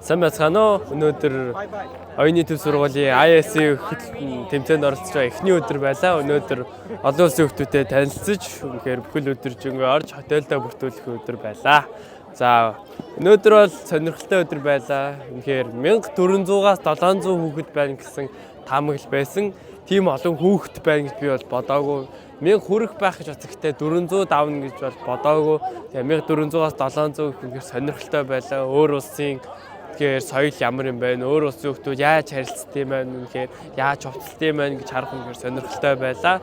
Сайн байцгаана уу? Өнөөдөр оюуны төв сургуулийн IS тэмцээнд оролцож байгаа эхний өдөр байлаа. Өнөөдөр олон улсын хүүхдүүдэд танилцж, үнэхээр бүхэл өдөржингөө орж хотелдоо бүртгүүлэх өдөр байлаа. За өнөөдөр бол сонирхолтой өдөр байлаа. Үнэхээр 1400-аас 700 хүүхэд байна гэсэн таамаглал байсан. Тийм олон хүүхэд байна гэж би бол бодоогүй. 1000 хүрэх байх гэж бодсохдоо 400 давна гэж бол бодоогүй. Тэгээ 1400-аас 700 үнэхээр сонирхолтой байлаа. Өөр улсын тэгэхээр соёл ямар юм бэ? Өөр улсын хүмүүс яаж харилцдаг юм бэ? Үнэхээр яаж хувцалдаг юм бэ гэж харах үнэхээр сонирхолтой байлаа.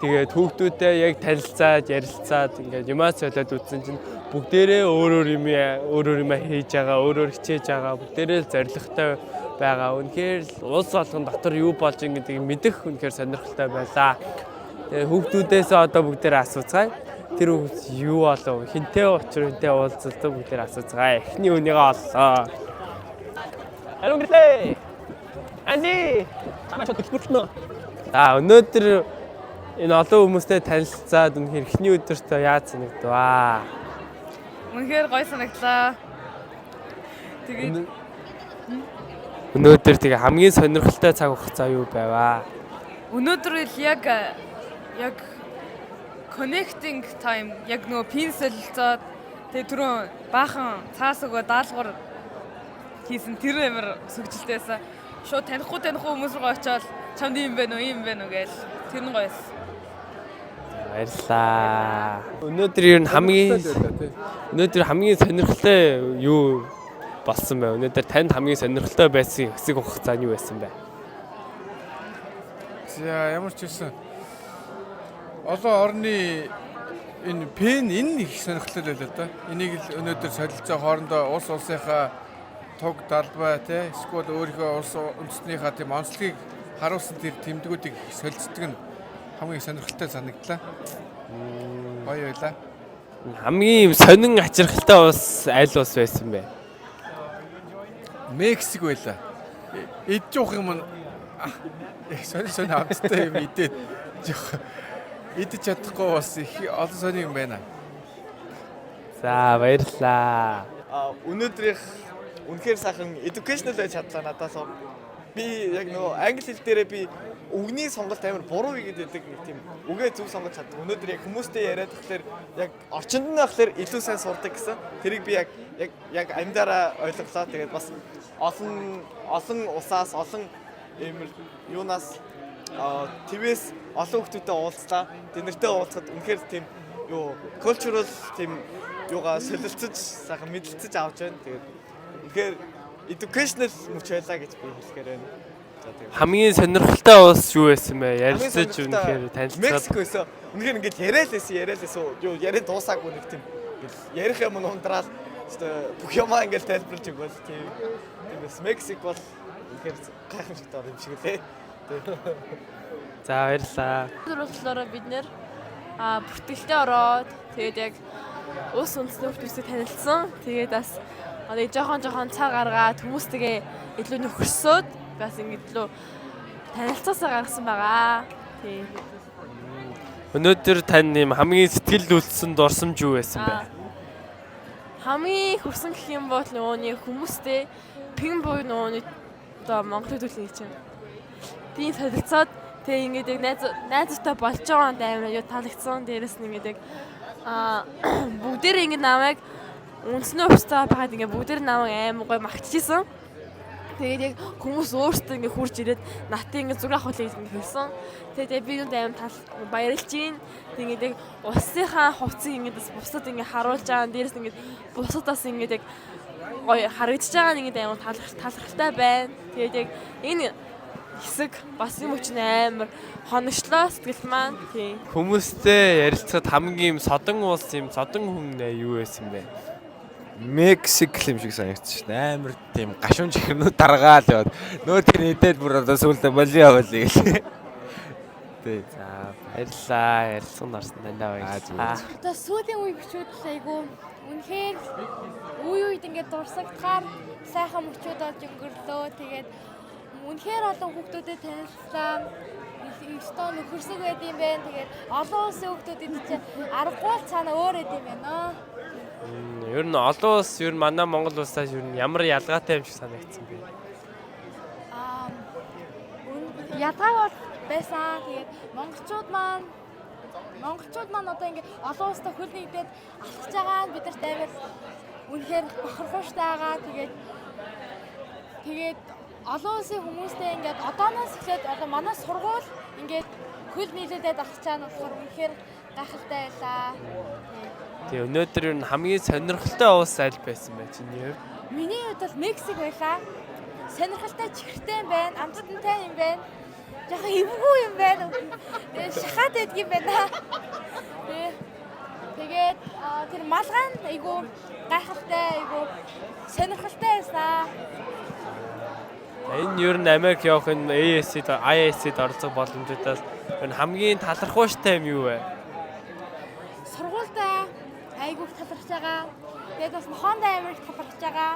Тэгээд хүүхдүүдээ яг танилцаад, ярилцаад ингээд юмаа солиод үзсэн чинь бүгдээрээ өөр юм хийж байгаа, өөр хичээж байгаа, бүгдээрээ л зоригтой байгаа. Үнэхээр улс болгон дотор юу болж байгаа гэдгийг мэдэх үнэхээр сонирхолтой байлаа. Тэгээд хүүхдүүдээс одоо бүгдээрээ асууцгаая. Тэр хүүхд юу болов? Хинтээ учраа хинтээ уулзалтаа бүгдээрээ асууцгаая. Эхний үнийгээ оллоо. Hello Гэртээ. Анди. Чамаа ч төлбөрлөнө. Өнөөдөр энэ олон хүмүүстэй танилцаад үнэхээр эхний өдөртөө яаж санагдваа? Үнэхээр гоё санагдлаа. Тэгээд өнөөдөр тэгээ хамгийн сонирхолтой цаг хугацаа юу байваа? өнөөдөр л яг connecting time яг нөгөө пин солилцоод тэгээ түрүүн баахан цаас өгөө даалгавар хийсэн тэр амар сүгжилтэйсэн. Шууд танихгүй хүмүүс руу очиод чамд юм бэ нөө гэж тэр нь гоёс. Баярлаа. Өнөөдөр ер нь хамгийн сонирхолтой юу болсон бэ? Өнөөдөр танд хамгийн сонирхолтой байсан хэсэг хугацаа нь юу байсан бэ? За ямар ч байсан олон орны энэ пен их сонирхолтой байлаа да. Энийг л өнөөдөр солилцоо хоорондоо улсынхаа туг далбай те эсвэл өөрийнхөө улс үндэстнийхаа тийм онцлогийг харуулсан тэр тэмдгүүдийг солилцдог нь хамгийн сонирхолтой санагдлаа. Гоё байлаа. Хамгийн сонин ачирхалтай улс аль улс байсан бэ? Мексик байлаа. Идж уух юм сонь амттай юм идээд жоох идэж чадахгүй бас их олон сони юм байна. За баярлаа. Өнөөдрийнх үнэхээр сайхан educational байж чадлаа надаас. Би яг нөгөө англи хэл дээрээ би үгний сонголт амар буруу гэдэг нэг тийм үгээ зөв сонгож чаддаг. Өнөөдөр яг хүмүүстэй яриад тэгэхээр яг орчинд нь болохоор илүү сайн сурдаг гэсэн. Тэрийг би яг амьдараа ойлголоо. Тэгээд бас олон усаас олон юунаас твээс олон хүмүүстэй уулзлаа. Тэднэртэй уулзахад үнэхээр тийм cultural тийм юугаа солилцож сайхан мэдлэлцэж авч байна. Тэгээд үнэхээр educational мөч байлаа гэж би хэлэхээр байна. Хамгийн сонирхолтой улс юу байсан бэ? Ярилцаж үнэхээр танилцаад. Мексик байсан. Үнэхээр ингээд яриалээсэн. Яриа дуусаагүй нэг тийм ярих юм ундраад бүх юмаа ингээд тайлбарлаж өгвөл тиймээс Мексик бол үнэхээр гайхамшигтай юм шиг лээ. За баярлаа. Болохоор бид нэр бүртгэлтэй ороод тэгээд яг улс үндэсний хүмүүстэй танилцсан. Тэгээд бас одоо жоохон цаг гаргаад хүмүүстэйгээ илүү нөхөрсөөд бас ингэж илүү танилцаасаа гаргасан байгаа. Тий. Өнөөдөр тань юм хамгийн сэтгэл үлдсэн дурсамж юу байсан бэ? Хамгийн хүрсэн гэх юм бол нөгөөний хүмүүстэй пин буй нөгөөний одоо Монголын төлөв чинь. Тийм солилцоод тэг ингэж яг найзтай болж байгаа амар юу таалагдсан. Дээрээс нь ингэж бүгдээрээ ингэ намайг үндэсний хувцастай байгаад ингэ бүгдээр намайг амар гоё магтчихсан. Тэгээд яг хүмүүс өөрсдөө ингэ хурж ирээд натын ингэ зураг авах хэлийг хэлсэн. Тэгээд би юунд амар баярлж гин. Тэгээд яг улсынхаа хувцсыг ингэ бусдад ингэ харуулж байгаа. Дээрээс ингэ бусдаас ингэ яг гоё харагдаж байгаа нэг амар талархалтай байна. Тэгээд яг энэ хэсэг бас юм ч амар хоногчлоо сэтгэл маань. Тийм. Хүмүүстэй ярилцахад хамгийн содон улс содон хүн юу байсан бэ? Мексик юм шиг санагдчих. Амар тийм гашуун чихрнүүд даргаал яваад нөө тэр нэдэд бүр одоо сүултэ боли явуулъя гэлээ. Тий. За баярлаа. Ярилцсан орсон дандаа баярлаа. Одоо сүүлийн үе бичүүд айгүй үнэхээр үед ингээд дурсагдахаар сайхан мөчүүд олж өнгөрлөө. Тэгээд үнэхээр олон хүүхдүүдэд танилцлаа. Өстөө нөхөрсөг байд юм байна. Тэгээд олон улсын хүүхдүүд энэ чинь аргагүй цаана өөр байд юм байна. Ер нь олон улс ер нь манай Монгол улсаас ер нь ямар ялгаатай юм шиг санагдсан бэ? Ядгааг бол байсан. Тэгээд монголчууд маань одоо ингээд олон улстай хөл нэгдээд алхаж байгаа нь бидэрт амар үнэхээр бохирхууштай байгаа. Тэгээд олон улсын хүмүүстэй ингээд одооноос эхлээд одоо манай сургууль ингээд хөл нийлүүлээд алхаж байгаа нь болохоор үнэхээр гайхалтай байлаа. Тэгээ өнөөдөр ер нь хамгийн сонирхолтой улс аль байсан бэ чиний хувьд? Миний хувьд бол Мексик байлаа. Сонирхолтой чихэртэй юм байна, амттай юм байна. Яха эвгүй юм байна. Тэгээ шахаад байдаг юм байна. Тэгээд тэр малгай нь айгу гайхалтай, айгу сонирхолтой байсан. Энэ ер нь Америк явах энэ IAS-д оролцох боломжуудаас ер нь хамгийн талархууштай юм юу вэ? Сургуультай айгу талархаж байгаа. Тэгээд бас Honda Amerik талархаж байгаа.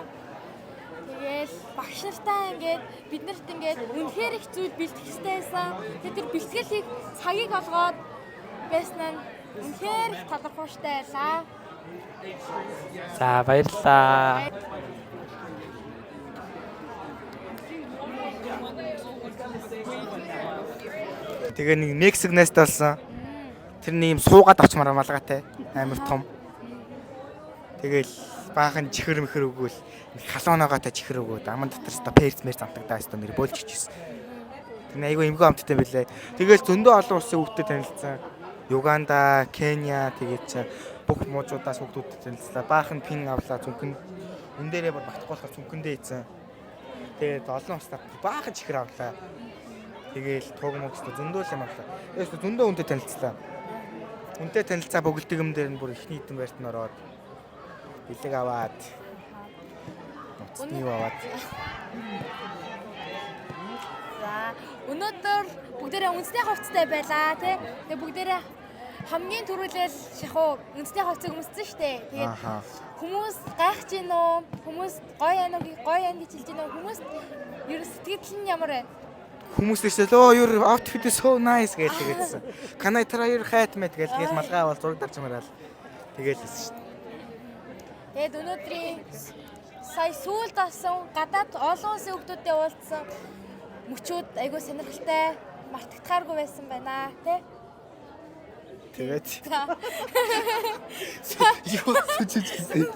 Тэгэл багш нартай ингээд биднэрт ингээд үнэхээр их зүйл бэлтгэх хэрэгтэй байсан. Тэгээд тэр бэлтгэлийг цагийг олгоод байсан нь үнэхээр их талархууштай байлаа. За баярлалаа. Тэгээ нэг Мексик нэст болсон. Тэр нэг юм суугаад авчмаар малгайтай амар том. Тэгэл баахан чихэр мэхэр өгвөл халуунаагатай чихэр өгөөд аман дотор ста перц мэр замтагдаа өстө нэр бөөлж ичсэн. Тэр айгүй эмгэн амттай байлаа. Тэгэл зөндөө олон улсын хүүхдэд танилцсан. Юганда, Кenya тэгээд чи бүх муужуудаас хүүхдүүдэд танилцлаа. Баахан пин авлаа зүнхэн. Эн дээрээ бүр батхгүй болохоор зүнхэндээ ийцэн. Тэгээд олон улсад баахан чихэр авлаа. Тэгээл туг мөгсдө зөндөө юм авлаа. Тэгээд зөндөө хүнтэй танилцлаа. Хүнтэй танилцаа бөглөдөм дээр нь бүр ихний хитэн байрт нь ороод бэлэг аваад ноцны аваад. За өнөөдөр бүгдээрээ үндэсний хувцастай байлаа тий. Тэгээ бүгдээрээ хамгийн түрүүлэл шахуу үндэсний хувцас өмссөн шүү дээ. Тэгээд хүмүүс гайхаж гин үү? Хүмүүс гоё яана гэж хэлж гин үү? Хүмүүс ер нь сэтгэл нь ямар вэ? Хүмүүс дэсэл оо your outfit is so nice гэж хэлсэн. Can I try your hat mate гэж малгай аваад зураг дарчмаар л тэгээл хэлсэн шүү дээ. Тэгээд өнөөдрийн сая сүүлд авсан гадаад олон улсын хүүхдүүдтэй уулзсан мөчүүд айгүй сонирхолтой мартагдахааргүй байсан байна тий. Тэгээд За. юу ч хэлсэн.